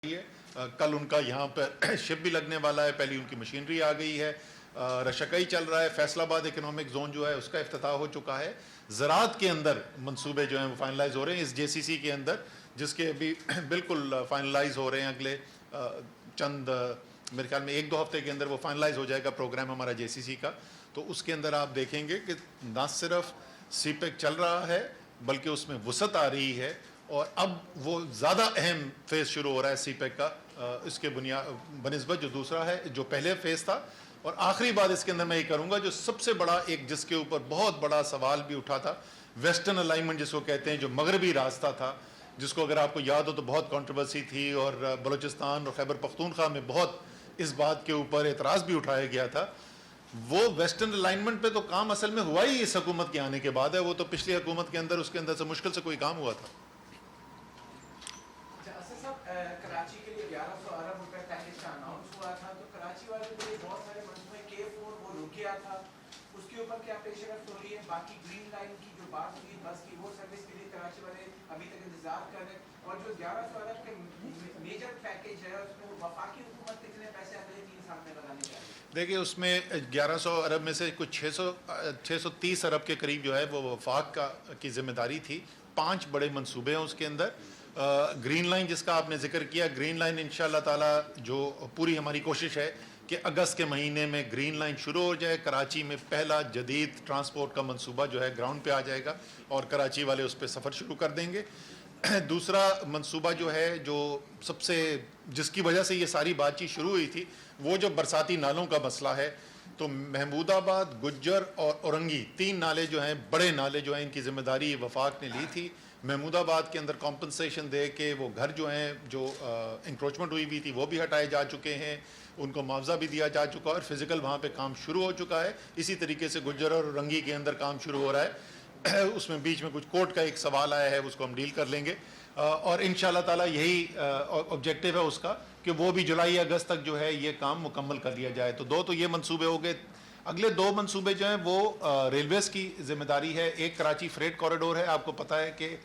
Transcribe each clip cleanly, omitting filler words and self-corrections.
کل ان کا یہاں پر شپ بھی لگنے والا ہے، پہلی ان کی مشینری آ گئی ہے، رشکئی چل رہا ہے، فیصل آباد اکنامک زون جو ہے اس کا افتتاح ہو چکا ہے۔ زراعت کے اندر منصوبے جو ہیں وہ فائنلائز ہو رہے ہیں اس جے سی سی کے اندر، جس کے ابھی بالکل فائنلائز ہو رہے ہیں، اگلے چند میرے خیال میں 1-2 ہفتے کے اندر وہ فائنلائز ہو جائے گا پروگرام ہمارا جے سی سی کا۔ تو اس کے اندر آپ دیکھیں گے کہ نہ صرف سی پیک چل رہا ہے بلکہ اس میں وسعت آ رہی ہے، اور اب وہ زیادہ اہم فیز شروع ہو رہا ہے سی پیک کا اس کے بنسبت جو دوسرا ہے، جو پہلے فیز تھا۔ اور آخری بات اس کے اندر میں یہ کروں گا، جو سب سے بڑا ایک جس کے اوپر بہت بڑا سوال بھی اٹھا تھا، ویسٹرن الائنمنٹ جس کو کہتے ہیں، جو مغربی راستہ تھا، جس کو اگر آپ کو یاد ہو تو بہت کنٹروورسی تھی، اور بلوچستان اور خیبر پختونخوا میں بہت اس بات کے اوپر اعتراض بھی اٹھایا گیا تھا۔ وہ ویسٹرن الائنمنٹ پہ تو کام اصل میں ہوا ہی اس حکومت کے آنے کے بعد ہے، وہ تو پچھلی حکومت کے اندر اس کے اندر سے مشکل سے کوئی کام ہوا تھا۔ کراچی کے لیے 1100 ارب روپے پیکیج کا اناؤنس ہوا تھا، تو کراچی والے کے لیے بہت سارے منصوبے K4 وہ رک گیا تھا، اس کے اوپر کیا پیش رفت ہو رہی ہے؟ باقی گرین لائن کی جو بات ہوئی بس کی، وہ سروس کے لیے کراچی والے ابھی تک انتظار کر رہے ہیں، اور جو 1100 ارب کے میجر پیکیج ہے اس میں وفاقی حکومت کتنے پیسے اگلے 3 سال میں لگانے جا رہی ہے؟ دیکھیے اس میں 1100 ارب میں سے کچھ 630 ارب کے قریب جو ہے وہ وفاق کی ذمہ داری تھی۔ 5 بڑے منصوبے ہیں اس کے اندر۔ گرین لائن جس کا آپ نے ذکر کیا، گرین لائن انشاءاللہ تعالی جو پوری ہماری کوشش ہے کہ اگست کے مہینے میں گرین لائن شروع ہو جائے، کراچی میں پہلا جدید ٹرانسپورٹ کا منصوبہ جو ہے گراؤنڈ پہ آ جائے گا اور کراچی والے اس پہ سفر شروع کر دیں گے۔ دوسرا منصوبہ جو ہے، جو سب سے جس کی وجہ سے یہ ساری بات چیت شروع ہوئی تھی، وہ جو برساتی نالوں کا مسئلہ ہے، تو محمود آباد، گجر اور اورنگی 3 نالے جو ہیں، بڑے نالے جو ہیں، ان کی ذمہ داری وفاق نے لی تھی۔ محمود آباد کے اندر کمپنسیشن دے کے وہ گھر جو ہیں جو انکروچمنٹ ہوئی تھی وہ بھی ہٹائے جا چکے ہیں، ان کو معاوضہ بھی دیا جا چکا ہے، اور فزیکل وہاں پہ کام شروع ہو چکا ہے۔ اسی طریقے سے گجر اور اورنگی کے اندر کام شروع ہو رہا ہے۔ اس میں بیچ میں کچھ کورٹ کا ایک سوال آیا ہے، اس کو ہم ڈیل کر لیں گے، اور انشاءاللہ تعالی یہی آبجیکٹو ہے اس کا کہ وہ بھی جولائی اگست تک جو ہے یہ کام مکمل کر لیا جائے۔ تو یہ منصوبے ہو گئے۔ اگلے 2 منصوبے جو ہیں وہ ریلویز کی ذمہ داری ہے۔ ایک کراچی فریٹ کوریڈور ہے، آپ کو پتہ ہے کہ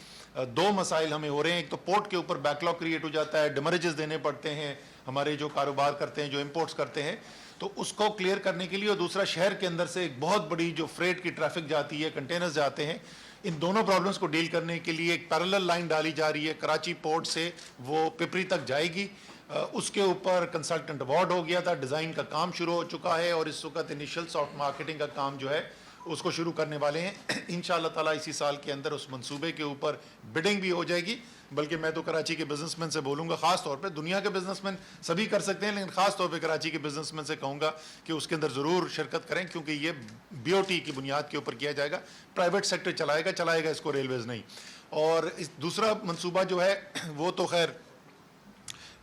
2 مسائل ہمیں ہو رہے ہیں۔ ایک تو پورٹ کے اوپر بیک لاگ کریٹ ہو جاتا ہے، ڈیمریجز دینے پڑتے ہیں ہمارے جو کاروبار کرتے ہیں، جو امپورٹس کرتے ہیں، تو اس کو کلیئر کرنے کے لیے، اور دوسرا شہر کے اندر سے ایک بہت بڑی جو فریٹ کی ٹریفک جاتی ہے، کنٹینرز جاتے ہیں، ان دونوں پرابلمز کو ڈیل کرنے کے لیے ایک پیرلل لائن ڈالی جا رہی ہے کراچی پورٹ سے، وہ پپری تک جائے گی۔ اس کے اوپر کنسلٹنٹ اوارڈ ہو گیا تھا، ڈیزائن کا کام شروع ہو چکا ہے، اور اس وقت انیشل سافٹ مارکیٹنگ کا کام جو ہے اس کو شروع کرنے والے ہیں۔ انشاءاللہ تعالیٰ اسی سال کے اندر اس منصوبے کے اوپر بڈنگ بھی ہو جائے گی۔ بلکہ میں تو کراچی کے بزنس مین سے بولوں گا، خاص طور پہ دنیا کے بزنس مین سبھی کر سکتے ہیں، لیکن خاص طور پہ کراچی کے بزنس مین سے کہوں گا کہ اس کے اندر ضرور شرکت کریں، کیونکہ یہ بی او ٹی کی بنیاد کے اوپر کیا جائے گا۔ پرائیویٹ سیکٹر چلائے گا اس کو، ریلویز نہیں۔ اور دوسرا منصوبہ جو ہے وہ تو خیر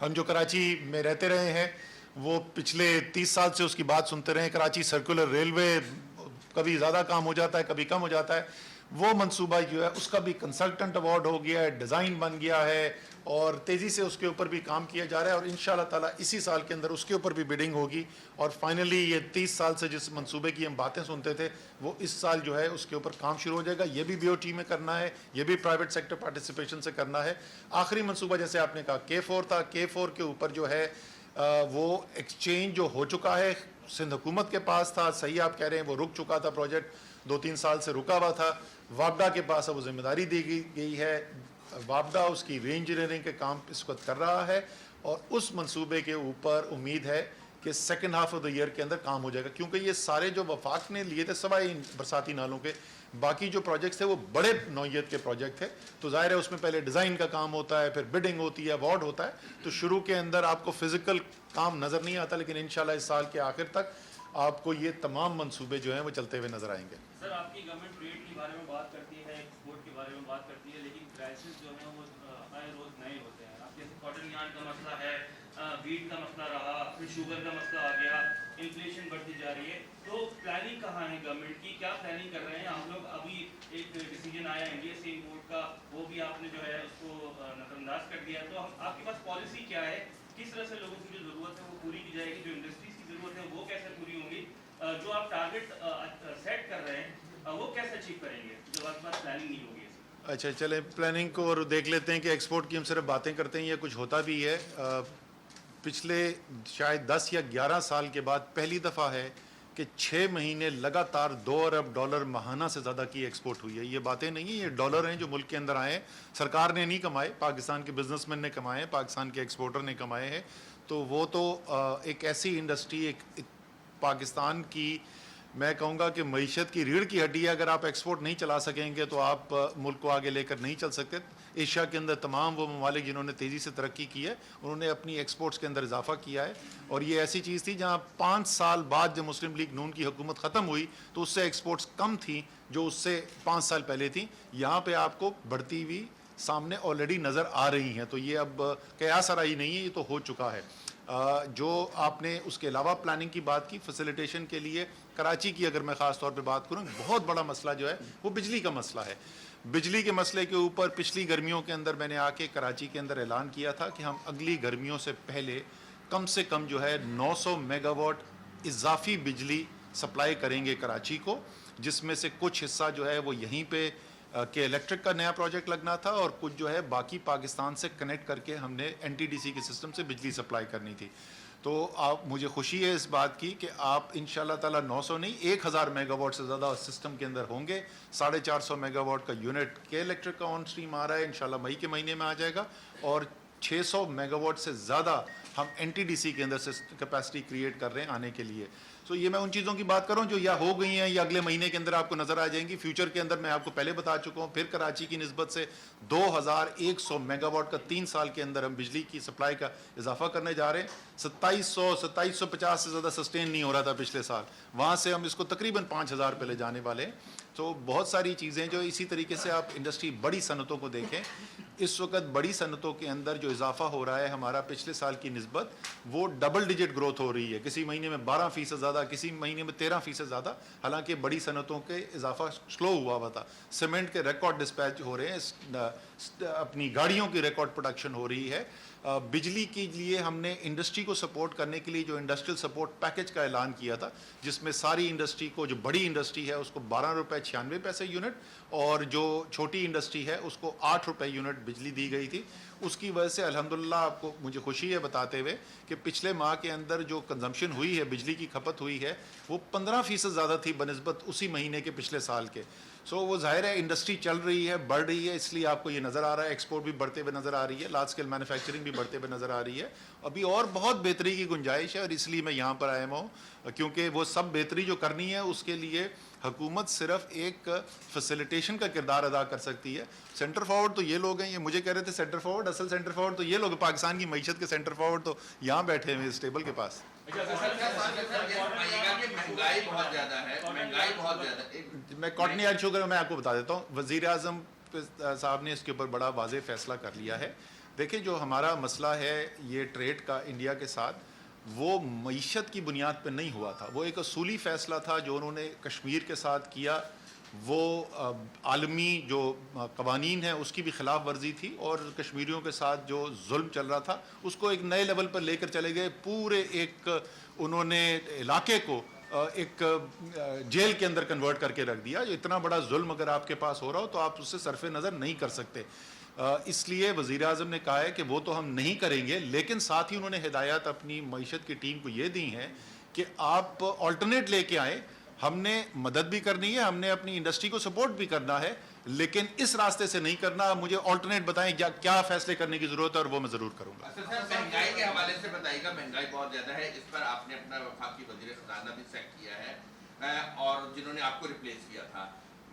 ہم جو کراچی میں رہتے رہے ہیں وہ پچھلے 30 سال سے اس کی بات سنتے رہے ہیں، کراچی سرکولر ریلوے، کبھی زیادہ کام ہو جاتا ہے، کبھی کم ہو جاتا ہے۔ وہ منصوبہ جو ہے اس کا بھی کنسلٹنٹ ایوارڈ ہو گیا ہے، ڈیزائن بن گیا ہے، اور تیزی سے اس کے اوپر بھی کام کیا جا رہا ہے، اور انشاءاللہ تعالیٰ اسی سال کے اندر اس کے اوپر بھی بڈنگ ہوگی، اور فائنلی یہ 30 سال سے جس منصوبے کی ہم باتیں سنتے تھے وہ اس سال جو ہے اس کے اوپر کام شروع ہو جائے گا۔ یہ بھی بی او ٹی میں کرنا ہے، یہ بھی پرائیویٹ سیکٹر پارٹیسپیشن سے کرنا ہے۔ آخری منصوبہ جیسے آپ نے کہا K4 تھا، K4 کے اوپر جو ہے وہ ایکسچینج جو ہو چکا ہے، سندھ حکومت کے پاس تھا، صحیح آپ کہہ رہے ہیں، وہ رک چکا تھا، پروجیکٹ 2-3 سال سے رکا ہوا تھا۔ وابڈا کے پاس اب وہ ذمہ داری دی گئی ہے، وابڈا اس کی ری انجینئرنگ کے کام اس وقت کر رہا ہے، اور اس منصوبے کے اوپر امید ہے کہ second half of the year کے اندر کام ہو جائے گا، کیونکہ یہ سارے جو وفاق نے لیے تھے سوائے برساتی نالوں کے، باقی جو پروجیکٹس تھے وہ بڑے نوعیت کے پروجیکٹ تھے، تو ظاہر ہے اس میں پہلے ڈیزائن کا کام ہوتا ہے، پھر بڈنگ ہوتی ہے، ایوارڈ ہوتا ہے، تو شروع کے اندر آپ کو فزیکل کام نظر نہیں آتا، لیکن انشاءاللہ اس سال کے آخر تک آپ کو یہ تمام منصوبے جو ہیں وہ چلتے ہوئے نظر آئیں گے۔ سر آپ کی گورنمنٹ ریٹ کے بارے میں بات کرتی ہے، ایکسپورٹ کے بارے میں بات کرتی ہے، لیکن پرائسز جو ہیں وہ آئے روز نئے ہوتے ہیں۔ آپ جیسے کاٹن یارن کا مسئلہ ہے، ویٹ کا مسئلہ رہا، پھر شوگر کا مسئلہ آ گیا، انفلیشن بڑھتی جا رہی ہے، تو پلاننگ کہاں ہے گورنمنٹ کی؟ کیا پلاننگ کر رہے ہیں آپ لوگ؟ ابھی ایک ڈیسیجن آیا انڈیا سے امپورٹ کا، وہ بھی آپ نے جو ہے اس کو نظر انداز کر دیا، تو آپ کے پاس پالیسی کیا ہے؟ کس طرح سے لوگوں کی جو ضرورت ہے وہ پوری کی جائے گی؟ جو انڈسٹریز کی ضرورت ہے وہ کیسے پوری ہوں گی؟ جو آپ ٹارگیٹ سیٹ کر رہے ہیں وہ کیسے اچیو کریں گے جب آپ کے پاس پلاننگ نہیں ہوگی؟ अच्छा चलें प्लानिंग को और देख लेते हैं कि एक्सपोर्ट की हम सिर्फ बातें करते हैं या कुछ होता भी है। पिछले शायद 10 या 11 साल के बाद पहली दफ़ा है कि 6 महीने लगातार $2 अरब माहाना से ज़्यादा की एक्सपोर्ट हुई है। ये बातें नहीं हैं, ये डॉलर हैं जो मुल्क के अंदर आए हैं। सरकार ने नहीं कमाए, पाकिस्तान के बिजनेसमैन ने कमाए हैं, पाकिस्तान के एक्सपोर्टर ने कमाए हैं। तो वो तो एक ऐसी इंडस्ट्री, एक पाकिस्तान की, मैं कहूँगा कि मईशत की रीढ़ की हड्डी है। अगर आप एक्सपोर्ट नहीं चला सकेंगे तो आप मुल्क को आगे लेकर नहीं चल सकते। एशिया के अंदर तमाम वो ममालिक जिन्होंने तेज़ी से तरक्की की है, उन्होंने अपनी एक्सपोर्ट्स के अंदर इजाफा किया है। और ये ऐसी चीज़ थी जहाँ 5 साल बाद जब मुस्लिम लीग नून की हुकूमत ख़त्म हुई तो उससे एक्सपोर्ट्स कम थी जो उससे 5 साल पहले थी। यहाँ पर आपको बढ़ती हुई सामने ऑलरेडी नज़र आ रही हैं। तो ये अब कयास आराई नहीं है, ये तो हो चुका है। जो आपने उसके अलावा प्लानिंग की बात की, फैसिलिटेशन के लिए कराची की अगर मैं ख़ास तौर पे बात करूँ, बहुत बड़ा मसला जो है वो बिजली का मसला है। बिजली के मसले के ऊपर पिछली गर्मियों के अंदर मैंने आके कराची के अंदर ऐलान किया था कि हम अगली गर्मियों से पहले कम से कम जो है 900 मेगावाट इजाफी बिजली सप्लाई करेंगे कराची को, जिसमें से कुछ हिस्सा जो है वो यहीं पे के इलेक्ट्रिक का नया प्रोजेक्ट लगना था और कुछ जो है बाकी पाकिस्तान से कनेक्ट करके हमने एनटीडीसी के सिस्टम से बिजली सप्लाई करनी थी। तो आप, मुझे खुशी है इस बात की कि आप इंशाल्लाह ताला 900 नहीं 1000 मेगावाट से ज़्यादा सिस्टम के अंदर होंगे। 450 मेगावाट का यूनिट के इलेक्ट्रिक का ऑन स्ट्रीम आ रहा है, इंशाल्लाह मई के महीने में आ जाएगा। और 600 मेगावाट से ज़्यादा हम एनटीडीसी के अंदर से कैपेसिटी क्रिएट कर रहे हैं आने के लिए। सो ये मैं उन चीज़ों की बात कर रहा हूँ जो या हो गई हैं या अगले महीने के अंदर आपको नज़र आ जाएंगी। फ्यूचर के अंदर मैं आपको पहले बता चुका हूँ। फिर कराची की निस्बत से 2100 मेगावाट का 3 साल के अंदर हम बिजली की सप्लाई का इजाफा करने जा रहे हैं। 2750 से ज़्यादा सस्टेन नहीं हो रहा था पिछले साल, वहाँ से हम इसको तकरीबन 5000 पे ले जाने वाले हैं। तो बहुत सारी चीज़ें जो इसी तरीके से आप इंडस्ट्री बड़ी सनतों को देखें, इस वक्त बड़ी सनतों के अंदर जो इजाफा हो रहा है हमारा पिछले साल की निस्बत, वो डबल डिजिट ग्रोथ हो रही है। किसी महीने में 12% ज़्यादा, किसी महीने में 13% ज़्यादा। हालांकि बड़ी सनतों के इजाफा स्लो हुआ था। सीमेंट के रिकॉर्ड डिस्पैच हो रहे हैं, अपनी गाड़ियों की रिकॉर्ड प्रोडक्शन हो रही है। बिजली के लिए हमने इंडस्ट्री को सपोर्ट करने के लिए जो इंडस्ट्रियल सपोर्ट पैकेज का ऐलान किया था, जिसमें सारी इंडस्ट्री को, जो बड़ी इंडस्ट्री है उसको 12 रुपये 96 पैसे यूनिट और जो छोटी इंडस्ट्री है उसको 8 रुपये यूनिट बिजली दी गई थी। उसकी वजह से अल्हम्दुलिल्लाह आपको मुझे खुशी है बताते हुए कि पिछले माह के अंदर जो कंजम्पशन हुई है, बिजली की खपत हुई है, वो 15% ज़्यादा थी बनस्बत उसी महीने के पिछले साल के। सो वो ज़ाहिर है इंडस्ट्री चल रही है, बढ़ रही है, इसलिए आपको ये नज़र आ रहा है। एक्सपोर्ट भी बढ़ते हुए नज़र आ रही है, लार्ज स्केल मैन्युफैक्चरिंग भी बढ़ते हुए नज़र आ रही है। अभी और बहुत बेहतरी की गुंजाइश है और इसलिए मैं यहाँ पर आया हूँ, क्योंकि वो सब बेहतरी जो करनी है उसके लिए हुकूमत सिर्फ एक फैसिलिटेशन का किरदार अदा कर सकती है। सेंटर फॉरवर्ड तो ये लोग हैं, ये मुझे कह रहे थे सेंटर फॉरवर्ड, असल सेंटर फॉरवर्ड तो ये लोग, पाकिस्तान की मईशत के सेंटर फॉरवर्ड तो यहाँ बैठे हुए इस टेबल के पास। महंगाई बहुत ज्यादा है, महंगाई बहुत ज्यादा है। मैं कॉटनी एड शुगर मैं आपको बता देता हूँ। वज़ीर आज़म साहब ने इसके ऊपर बड़ा वाज़ेह फैसला कर लिया है। देखिए, जो हमारा मसला है ये ट्रेड का इंडिया के साथ, वो मईशत की बुनियाद पर नहीं हुआ था। वो एक असूली फ़ैसला था जो उन्होंने कश्मीर के साथ किया। वो आलमी जो कवानीन है उसकी भी खिलाफ वर्जी थी और कश्मीरियों के साथ जो जुल्म चल रहा था उसको एक नए लेवल पर लेकर चले गए। पूरे एक उन्होंने इलाके को एक जेल के अंदर कन्वर्ट करके रख दिया। इतना बड़ा जुल्म अगर आपके पास हो रहा हो तो आप उससे सरफे नज़र नहीं कर सकते। इसलिए वज़ीर आज़म ने कहा है कि वो तो हम नहीं करेंगे, लेकिन साथ ही उन्होंने हिदायत अपनी मईशत की टीम को ये दी हैं कि आप ऑल्टरनेट लेके आए। हमने मदद भी करनी है, हमने अपनी इंडस्ट्री को सपोर्ट भी करना है, लेकिन इस रास्ते से नहीं करना। मुझे ऑल्टरनेट बताएं क्या फैसले करने की जरूरत है और वो मैं जरूर करूंगा। महंगाई के हवाले से बताइएगा, महंगाई बहुत ज्यादा है, इस पर आपने अपना वफाकी वज़ीर खजाना भी सेट किया है और जिन्होंने आपको रिप्लेस किया था,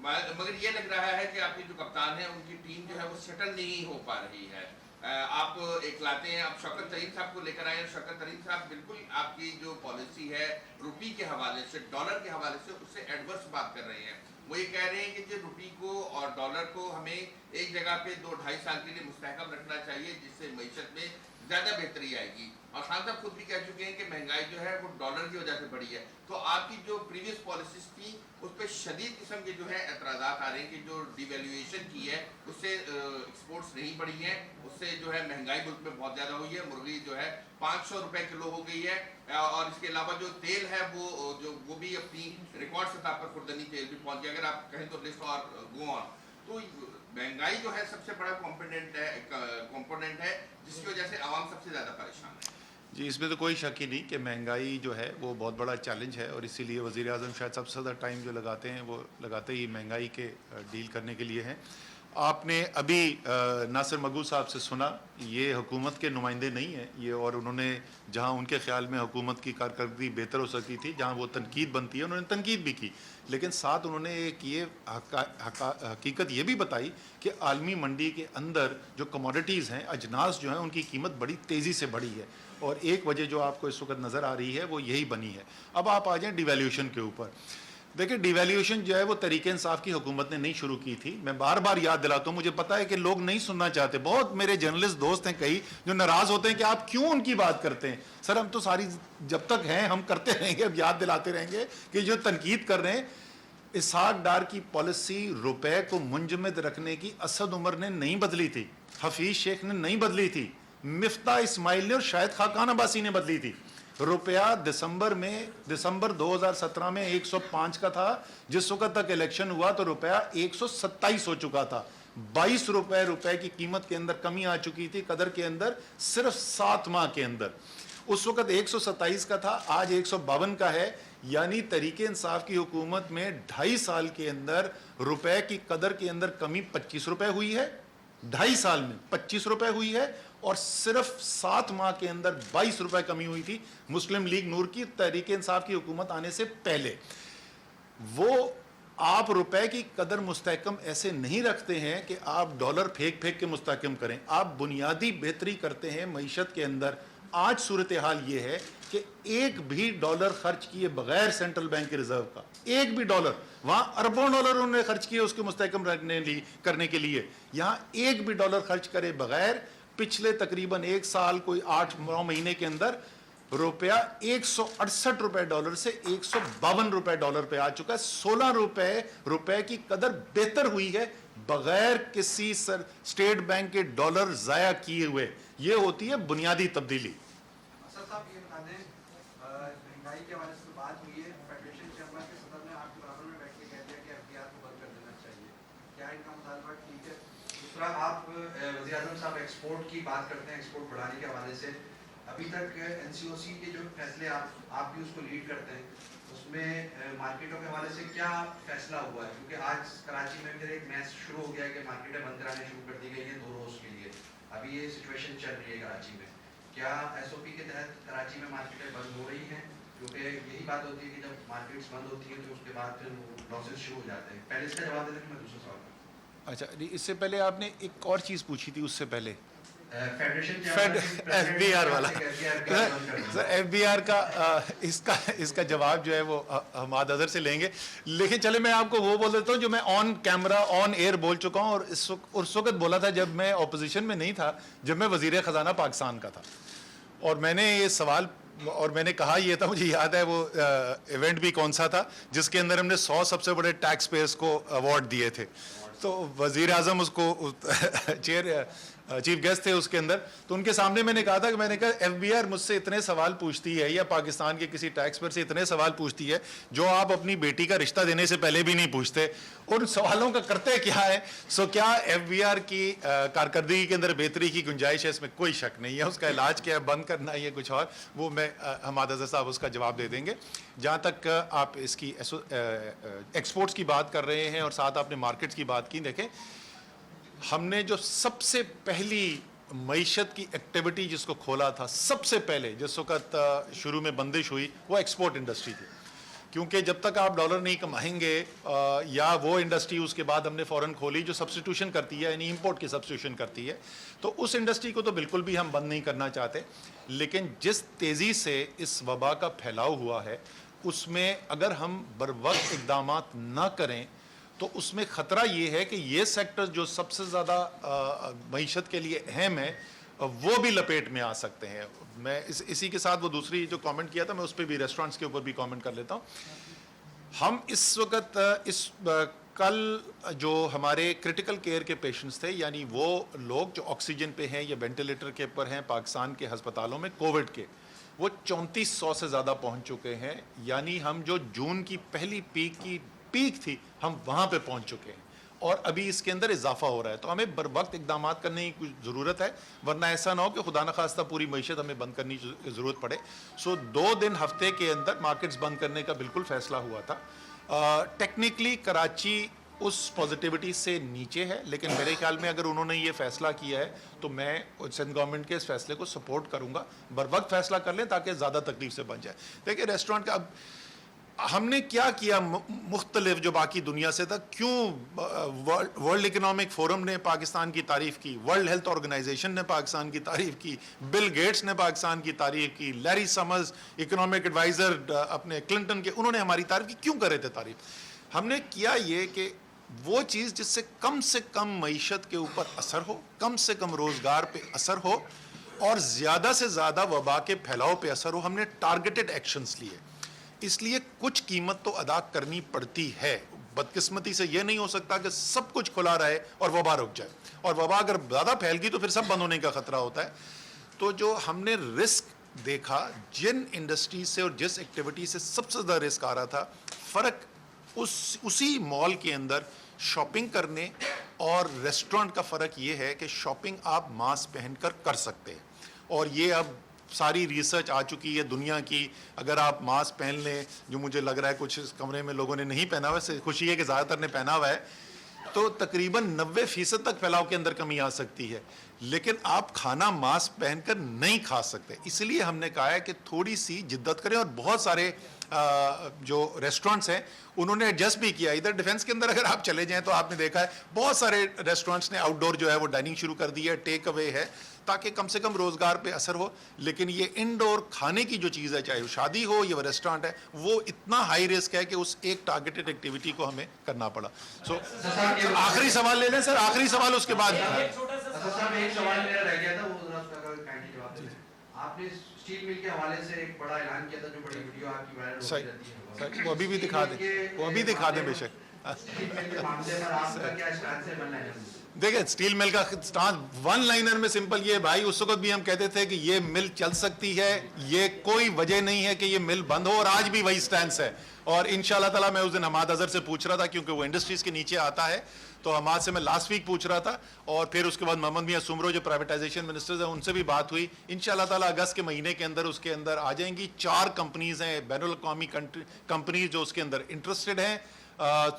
मगर ये लग रहा है कि आपकी जो कप्तान है उनकी टीम जो है वो सेटल नहीं हो पा रही है। आप एक लाते हैं, आप शौकत तरीन साहब को लेकर आए। शौकत तरीन साहब बिल्कुल आपकी जो पॉलिसी है रुपी के हवाले से, डॉलर के हवाले से, उससे एडवर्स बात कर रहे हैं। वो ये कह रहे हैं कि जो रुपी को और डॉलर को हमें एक जगह पे 2-2.5 साल के लिए मुस्तहकम रखना चाहिए, जिससे मईशत में ज़्यादा बेहतरी आएगी। और खान साहब खुद भी कह चुके हैं कि महंगाई जो है वो डॉलर की वजह से बढ़ी है। तो आपकी जो प्रीवियस पॉलिसीज थी उस पर शदीद किस्म के जो है एतराज़ात आ रहे हैं कि जो डिवेल्यूएशन की है उससे एक्सपोर्ट्स नहीं बढ़ी हैं, उससे जो है महंगाई मुल्क में बहुत ज़्यादा हुई है। मुर्गी जो है 500 रुपये किलो हो गई है और इसके अलावा जो तेल है वो भी अपनी रिकॉर्ड सतह पर खुर्दनी तेल भी पहुँच गया। अगर आप कहें तो लिस्ट और गो ऑन, तो महंगाई जो है सबसे बड़ा कंपोनेंट है जिसकी वजह से आवाम सबसे ज्यादा परेशान है। जी, इसमें तो कोई शक ही नहीं कि महंगाई जो है वो बहुत बड़ा चैलेंज है, और इसीलिए वज़ीर आज़म शायद सबसे ज़्यादा टाइम जो लगाते हैं वो लगाते ही महंगाई के डील करने के लिए हैं। आपने अभी नासिर मगू साहब से सुना, ये हुकूमत के नुमाइंदे नहीं हैं ये, और उन्होंने जहां उनके ख्याल में हुकूमत की कारकर्दगी बेहतर हो सकती थी, जहां वो तनकीद बनती है, उन्होंने तनकीद भी की, लेकिन साथ उन्होंने एक ये हकीकत ये भी बताई कि आलमी मंडी के अंदर जो कमोडिटीज़ हैं, अजनास जो हैं, उनकी कीमत बड़ी तेज़ी से बढ़ी है, और एक वजह जो आपको इस वक्त नज़र आ रही है वो यही बनी है। अब आप आ जाएँ डिवैल्यूएशन के ऊपर। देखिए, डिवैल्यूएशन जो है वो तरीके इंसाफ की हुकूमत ने नहीं शुरू की थी। मैं बार बार याद दिलाता हूँ, मुझे पता है कि लोग नहीं सुनना चाहते, बहुत मेरे जर्नलिस्ट दोस्त हैं कई जो नाराज़ होते हैं कि आप क्यों उनकी बात करते हैं। सर, हम तो सारी जब तक हैं हम करते रहेंगे, अब याद दिलाते रहेंगे कि जो तनकीद कर रहे हैं, इसहाक डार की पॉलिसी रुपए को मुंजमद रखने की असद उमर ने नहीं बदली थी, हफीज शेख ने नहीं बदली थी, मिफ्ता इस्माइल ने और शायद खाकान अब्बासी ने बदली थी। रुपया दिसंबर 2017 में 105 का था, जिस वक्त तक इलेक्शन हुआ तो रुपया 127 हो चुका था। 22 रुपए की कीमत के अंदर कमी आ चुकी थी, कदर के अंदर, सिर्फ 7 माह के अंदर। उस वक्त 127 का था, आज 152 का है। यानी तरीके इंसाफ की हुकूमत में 2.5 साल के अंदर रुपए की कदर के अंदर कमी 25 रुपए हुई है, 2.5 साल में 25 रुपए हुई है, और सिर्फ 7 माह के अंदर 22 रुपए कमी हुई थी मुस्लिम लीग नूर की तहरीक इंसाफ की हुकूमत आने से पहले। वो आप रुपए की कदर मुस्तहकम ऐसे नहीं रखते हैं कि आप डॉलर फेंक फेंक के मुस्तहकम करें, आप बुनियादी बेहतरी करते हैं मईशत के अंदर। आज सूरत हाल ये है कि एक भी डॉलर खर्च किए बगैर सेंट्रल बैंक के रिजर्व का, एक भी डॉलर, वहां अरबों डॉलर उन्होंने खर्च किए उसके मुस्तहकम करने के लिए, यहां एक भी डॉलर खर्च करे बगैर पिछले तकरीबन 1 साल कोई 8-9 महीने के अंदर रुपया 168 रुपए डॉलर से 152 रुपए डॉलर पे आ चुका है। 16 रुपए की कदर बेहतर हुई है बगैर किसी स्टेट बैंक के डॉलर जाया किए हुए। ये होती है बुनियादी तब्दीली। असद साहब, ये बता दें, महंगाई के हवाले से तो बात हुई है, फेडरेशन चैम्बर के सदर ने आपके बराबर में बैठ के कह दिया कि एफडीआर को बंद कर देना चाहिए, क्या इनका मुतालबा ठीक है? दूसरा, आप वज़ीर आज़म साहब एक्सपोर्ट की बात करते हैं, एक्सपोर्ट बढ़ाने के हवाले से अभी तक एनसीओसी के जो फैसले आप भी उसको लीड करते हैं, उसमें मार्केटों के हवाले से क्या फैसला हुआ है? क्योंकि आज कराची में फिर एक मैच शुरू हो गया है कि मार्केटें बंद कराने शुरू कर दी गई हैं 2 रोज़ के लिए। अभी ये सिचुएशन चल रही है कराची में, क्या एसओपी के तहत कराची में मार्केटें बंद हो रही हैं? क्योंकि यही बात होती है कि जब मार्केट्स बंद होती हैं तो उसके बाद फिर लॉसेस शुरू हो जाते हैं। पहले इसका जवाब देते हैं, मैं दूसरा सवाल। अच्छा, इससे पहले आपने एक और चीज पूछी थी, उससे पहले एफबीआर वाला। सर, एफबीआर का इसका जवाब जो है वो हम आदर से लेंगे, लेकिन चले मैं आपको वो बोल देता हूँ जो मैं ऑन कैमरा ऑन एयर बोल चुका हूँ, और उस वक्त बोला था जब मैं ऑपोजिशन में नहीं था, जब मैं वजीर खजाना पाकिस्तान का था, और मैंने ये सवाल और मैंने कहा ये था, मुझे याद है वो इवेंट भी कौन सा था जिसके अंदर हमने 100 सबसे बड़े टैक्स पेयर्स को अवार्ड दिए थे, तो वजीर आजम उसको चीफ गेस्ट थे उसके अंदर, तो उनके सामने मैंने कहा था कि मैंने कहा एफबीआर मुझसे इतने सवाल पूछती है या पाकिस्तान के किसी टैक्स पेयर से इतने सवाल पूछती है जो आप अपनी बेटी का रिश्ता देने से पहले भी नहीं पूछते, उन सवालों का करते क्या है? सो क्या एफबीआर की कारकर्दगी के अंदर बेहतरी की गुंजाइश है? इसमें कोई शक नहीं है। उसका इलाज क्या है, बंद करना है, कुछ और, वो मैं हमाद अज़हर साहब उसका जवाब दे देंगे। जहाँ तक आप इसकी एक्सपोर्ट्स की बात कर रहे हैं और साथ आपने मार्केट्स की बात की, देखें हमने जो सबसे पहली मईशत की एक्टिविटी जिसको खोला था, सबसे पहले जिस वक्त शुरू में बंदिश हुई, वो एक्सपोर्ट इंडस्ट्री थी, क्योंकि जब तक आप डॉलर नहीं कमाएंगे या वो इंडस्ट्री उसके बाद हमने फ़ौरन खोली जो सब्स्टिट्यूशन करती है, यानी इंपोर्ट की सब्स्टिट्यूशन करती है, तो उस इंडस्ट्री को तो बिल्कुल भी हम बंद नहीं करना चाहते, लेकिन जिस तेज़ी से इस वबा का फैलाव हुआ है उसमें अगर हम बरवक्त इक़दामात ना करें तो उसमें ख़तरा ये है कि ये सेक्टर जो सबसे ज़्यादा मईशत के लिए अहम है वो भी लपेट में आ सकते हैं। मैं इसी के साथ वो दूसरी जो कमेंट किया था मैं उस पर भी, रेस्टोरेंट्स के ऊपर भी कमेंट कर लेता हूँ। हम इस वक्त कल जो हमारे क्रिटिकल केयर के पेशेंट्स थे, यानी वो लोग जो ऑक्सीजन पे हैं या वेंटिलेटर के ऊपर हैं पाकिस्तान के अस्पतालों में कोविड के, वो 3400 से ज़्यादा पहुँच चुके हैं। यानी हम जो जून की पहली पीक थी हम वहाँ पे पहुँच चुके हैं, اور ابھی اس کے اندر اضافہ ہو رہا ہے. تو ہمیں بر وقت اقدامات کرنے کی کچھ ضرورت ہے, ورنہ ایسا نہ ہو کہ خدا نخواستہ پوری معیشت ہمیں بند کرنے کی ضرورت پڑے. سو 2 دن ہفتے کے اندر مارکیٹس بند کرنے کا بالکل فیصلہ ہوا تھا. ٹیکنیکلی کراچی اس پازیٹیوٹی سے نیچے ہے, لیکن میرے خیال میں اگر انہوں نے یہ فیصلہ کیا ہے تو میں سندھ گورنمنٹ کے اس فیصلے کو سپورٹ کروں گا. بر وقت فیصلہ کر لیں تاکہ زیادہ تکلیف سے بن جائے. دیکھیں ریسٹورنٹ کا اب ہم نے کیا مختلف جو باقی دنیا سے تھا, کیوں ورلڈ اکنامک فورم نے پاکستان کی تعریف کی, ورلڈ ہیلتھ آرگنائزیشن نے پاکستان کی تعریف کی, بل گیٹس نے پاکستان کی تعریف کی, لیری سمرز اکنامک ایڈوائزر اپنے کلنٹن کے, انہوں نے ہماری تعریف کی. کیوں کرے تھے تعریف؟ ہم نے کیا یہ کہ وہ چیز جس سے کم معیشت کے اوپر اثر ہو, کم سے کم روزگار پہ اثر ہو اور زیادہ سے زیادہ وبا کے پھیلاؤ پہ اثر ہو, ہم نے ٹارگیٹڈ ایکشنز لیے. اس لیے کچھ قیمت تو ادا کرنی پڑتی ہے. بدقسمتی سے یہ نہیں ہو سکتا کہ سب کچھ کھلا رہے اور وبا رک جائے, اور وبا اگر زیادہ پھیل گئی تو پھر سب بند ہونے کا خطرہ ہوتا ہے. تو جو ہم نے رسک دیکھا, جن انڈسٹری سے اور جس ایکٹیویٹی سے سب سے زیادہ رسک آ رہا تھا, فرق اسی مال کے اندر شاپنگ کرنے اور ریسٹورنٹ کا فرق یہ ہے کہ شاپنگ آپ ماسک پہن کر سکتے ہیں, اور یہ اب ساری ریسرچ آ چکی ہے دنیا کی. اگر آپ ماسک پہن لیں, جو مجھے لگ رہا ہے کچھ اس کمرے میں لوگوں نے نہیں پہنا ہوا, سے خوشی ہے کہ زیادہ تر نے پہنا ہوا ہے, تو تقریباً 90% تک پھیلاؤ کے اندر کمی آ سکتی ہے. لیکن آپ کھانا ماسک پہن کر نہیں کھا سکتے. اس لیے ہم نے کہا ہے کہ تھوڑی سی جدت کریں, اور بہت سارے جو ریسٹورنٹس ہیں انہوں نے ایڈجسٹ بھی کیا. ادھر ڈیفنس کے اندر اگر آپ چلے جائیں تو آپ نے دیکھا ہے بہت سارے ریسٹورنٹس نے آؤٹ ڈور جو ہے وہ ڈائننگ شروع کر دی ہے, ٹیک اوے ہے, تاکہ کم سے کم روزگار پہ اثر ہو. لیکن یہ انڈور کھانے کی جو چیز ہے, چاہے وہ شادی ہو یا وہ ریسٹورنٹ ہے, وہ اتنا ہائی رسک ہے کہ اس ایک ٹارگیٹڈ ایکٹیویٹی کو ہمیں کرنا پڑا. سو آخری سوال لے لیں سر, آخری سوال اس کے بعد. ایک سوال میرا رہ گیا تھا, وہ ذرا اس کا کائنڈلی جواب دیں. آپ نے اسٹیل مل کے حوالے سے ایک بڑا اعلان کیا تھا, جو بڑی ویڈیو آپ کی وائرل ہوتی رہتی ہے, وہ ابھی بھی دکھا دیں, وہ ابھی دکھا دیں بے شک. اسٹیل مل کے معاملے پر آپ کا کیا اسٹانس ہے بننا ہے؟ دیکھیں اسٹیل مل کا اسٹانس ون لائنر میں سمپل یہ ہے بھائی, اس وقت بھی ہم کہتے تھے کہ یہ مل چل سکتی ہے, یہ کوئی وجہ نہیں ہے کہ یہ مل بند ہو, اور آج بھی وہی اسٹینس ہے. اور انشاءاللہ تعالیٰ میں اس دن حماد اظہر سے پوچھ رہا تھا, کیونکہ وہ انڈسٹریز کے نیچے آتا ہے, تو حماد سے میں لاسٹ ویک پوچھ رہا تھا, اور پھر اس کے بعد محمد میاں سمرو جو پرائیویٹائزیشن منسٹرز ہیں ان سے بھی بات ہوئی. انشاءاللہ تعالیٰ اگست کے مہینے کے اندر اس کے اندر آ جائیں گی. 4 کمپنیز ہیں بین الاقوامی کمپنیز جو اس کے اندر انٹرسٹڈ ہیں.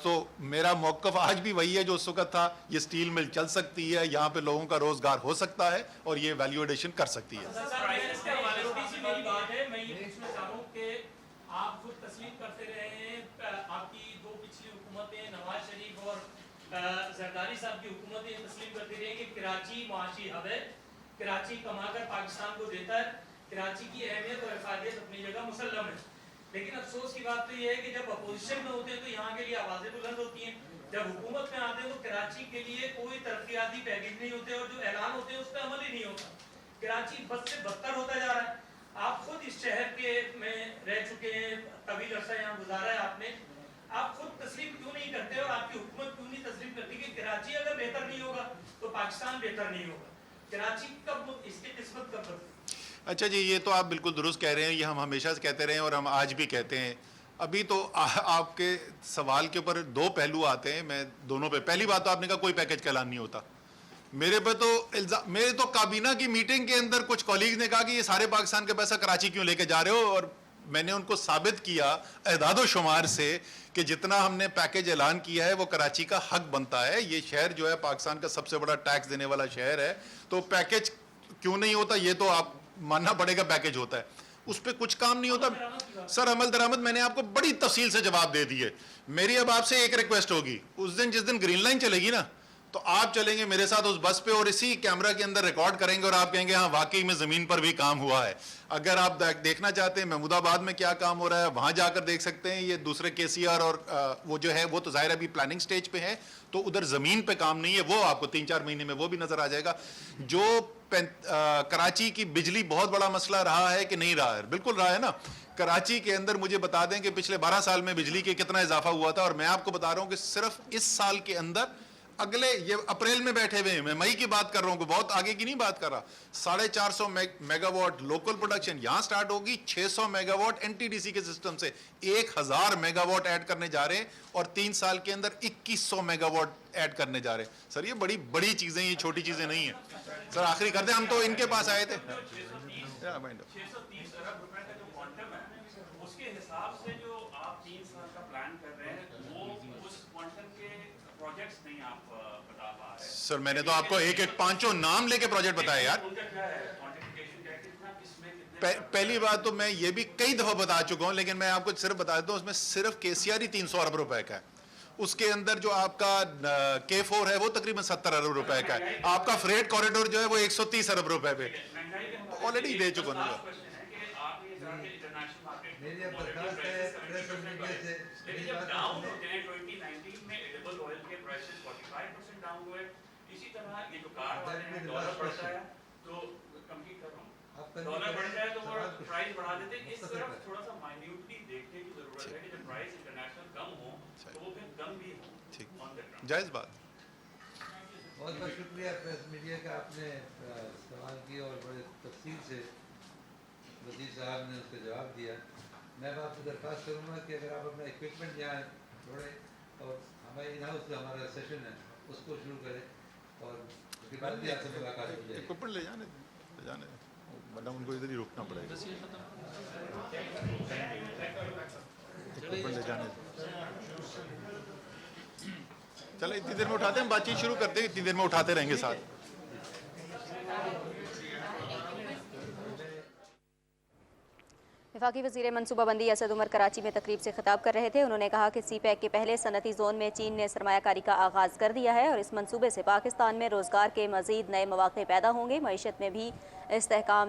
تو میرا موقف آج بھی وہی ہے جو اس وقت تھا, یہ اسٹیل مل چل سکتی ہے, یہاں پہ لوگوں کا روزگار ہو سکتا ہے, اور یہ ویلیو ایڈیشن کر سکتی ہے. آپ خود تسلیم کرتے رہے ہیں, آپ کی 2 پچھلی حکومتیں نواز شریف اور زرداری صاحب کی حکومتیں تسلیم کرتی رہی کہ کراچی معاشی ہب ہے, کراچی کما کر پاکستان کو دیتا ہے, کراچی کی اہمیت اور افادیت اپنی جگہ مسلم ہے. لیکن افسوس کی بات تو یہ ہے کہ جب اپوزیشن میں ہوتے ہیں تو یہاں کے لیے آوازیں بلند ہوتی ہیں, جب حکومت میں آتے ہیں تو کراچی کے لیے کوئی ترقیاتی پیکیج نہیں ہوتے, اور جو اعلان ہوتے ہیں اس پہ عمل ہی نہیں ہوتا. کراچی بد سے بدتر ہوتا جا رہا ہے. آپ خود اس شہر کے میں رہ چکے ہیں, طویل عرصہ یہاں گزارا ہے آپ نے, آپ خود تسلیم کیوں نہیں کرتے اور آپ کی حکومت کیوں نہیں تسلیم کرتی کہ کراچی اگر بہتر نہیں ہوگا تو پاکستان بہتر نہیں ہوگا؟ کراچی کب اس کی قسمت کب بدلے؟ اچھا جی, یہ تو آپ بالکل درست کہہ رہے ہیں, یہ ہم ہمیشہ سے کہتے رہے ہیں اور ہم آج بھی کہتے ہیں. ابھی تو آپ کے سوال کے اوپر 2 پہلو آتے ہیں, میں دونوں پہ. پہلی بات تو آپ نے کہا کوئی پیکج کا اعلان نہیں ہوتا. میرے پہ تو میرے تو کابینہ کی میٹنگ کے اندر کچھ کولیگز نے کہا کہ یہ سارے پاکستان کا پیسہ کراچی کیوں لے کے جا رہے ہو, اور میں نے ان کو ثابت کیا اعداد و شمار سے کہ جتنا ہم نے پیکج اعلان کیا ہے وہ کراچی کا حق بنتا ہے. یہ شہر جو ہے پاکستان کا سب سے بڑا ٹیکس دینے والا شہر ہے, تو پیکج کیوں نہیں ہوتا یہ تو آپ ماننا پڑے گا, پیکج ہوتا ہے, اس پہ کچھ کام نہیں ہوتا. سر عمل درآمد میں نے آپ کو بڑی تفصیل سے جواب دے دی ہے. میری اب آپ سے ایک ریکویسٹ ہوگی, اس دن جس دن گرین لائن چلے گی نا, تو آپ چلیں گے میرے ساتھ اس بس پہ اور اسی کیمرہ کے اندر ریکارڈ کریں گے, اور آپ کہیں گے ہاں واقعی میں زمین پر بھی کام ہوا ہے. اگر آپ دیکھنا چاہتے ہیں محمود آباد میں کیا کام ہو رہا ہے, وہاں جا کر دیکھ سکتے ہیں. یہ دوسرے KCR اور وہ جو ہے وہ تو ظاہر ابھی پلاننگ سٹیج پہ ہے, تو ادھر زمین پہ کام نہیں ہے, وہ آپ کو 3-4 مہینے میں وہ بھی نظر آ جائے گا. جو کراچی کی بجلی بہت بڑا مسئلہ رہا ہے کہ نہیں رہا ہے, بالکل رہا ہے نا. کراچی کے اندر مجھے بتا دیں کہ پچھلے 12 سال میں بجلی کے کتنا اضافہ ہوا تھا, اور میں آپ کو بتا رہا ہوں کہ صرف اس سال کے اندر अगले ये अप्रैल में बैठे हुए हैं, मैं मई की बात कर रहा हूँ, बहुत आगे की नहीं बात कर रहा। 450 मेगावाट लोकल प्रोडक्शन यहाँ स्टार्ट होगी, 600 मेगावाट एनटीडीसी के सिस्टम से 1000 मेगावाट ऐड करने जा रहे हैं और 3 साल के अंदर 2100 मेगावाट ऐड करने जा रहे हैं। सर ये बड़ी बड़ी चीजें, ये छोटी चीजें नहीं है। सर आखिरी कर दे, हम तो इनके पास आए थे। 630 अरब रुपए का जो क्वांटम है, उसके हिसाब से जो आप 3 साल का प्लान कर रहे हैं, वो उस क्वांटम के प्रोजेक्ट्स नहीं आप बता पा रहे हैं। सर मैंने तो आपको एक एक 5 नाम लेके प्रोजेक्ट बताए यार। उनका क्या है क्वांटिफिकेशन, क्या कितना, किसमें कितने? पहली बात तो मैं ये भी कई दफा बता चुका हूं, लेकिन मैं आपको सिर्फ बता देता हूं, उसमें सिर्फ केसीआर ही 300 अरब रुपए का है। उसके अंदर जो आपका K4 है वो तकरीबन 70 अरब रुपए का है। आपका फ्रेट कॉरिडोर जो है वो 130 अरब रुपए पे ऑलरेडी दे चुका हूं। मेरी अब दरखास्त है प्रेस मीडिया से, लेकिन जब डाउन होते हैं 2019 में एडिबल ऑयल के प्राइसेस 45% डाउन हुए। इसी तरह ये जो कार वाले हैं, डॉलर बढ़ता है तो कम्पीट कर रहा हूं, डॉलर बढ़ जाए तो वो प्राइस बढ़ा देते हैं। इस तरफ थोड़ा सा माइन्यूटली देखने की जरूरत है कि जब प्राइस इंटरनेशनल कम हो तो वो फिर कम भी हो ऑन द ग्राउंड। जायज बात। बहुत बहुत शुक्रिया प्रेस मीडिया का, आपने इस्तेमाल किया और बड़े तफसील से वज़ीर साहब ने उसका जवाब दिया। मैं आपसे दरख्वास्त करूँगा कि अगर आप अपना इक्विपमेंट यहाँ छोड़ें और हमारे इन हाउस जो हमारा सेशन है उसको शुरू करें और उसके बाद भी आपसे मुलाकात हो जाएगी। इक्विपमेंट ले जाने वरना उनको इधर ही रुकना पड़ेगा। इक्विपमेंट ले जाने चलो, इतनी देर में उठाते हैं, बातचीत शुरू करते हैं, इतनी देर में उठाते रहेंगे साथ। वफाकी वज़ीर मनसूबाबंदी असद उमर कराची में तकरीब से खिताब कर रहे थे। उन्होंने कहा कि CPEC के पहले सनती जोन में चीन ने सरमायाकारी का आगाज़ कर दिया है और इस मंसूबे से पाकिस्तान में रोज़गार के मज़ीद नए मौक़े पैदा होंगे, मईशत में भी इस्तेहकाम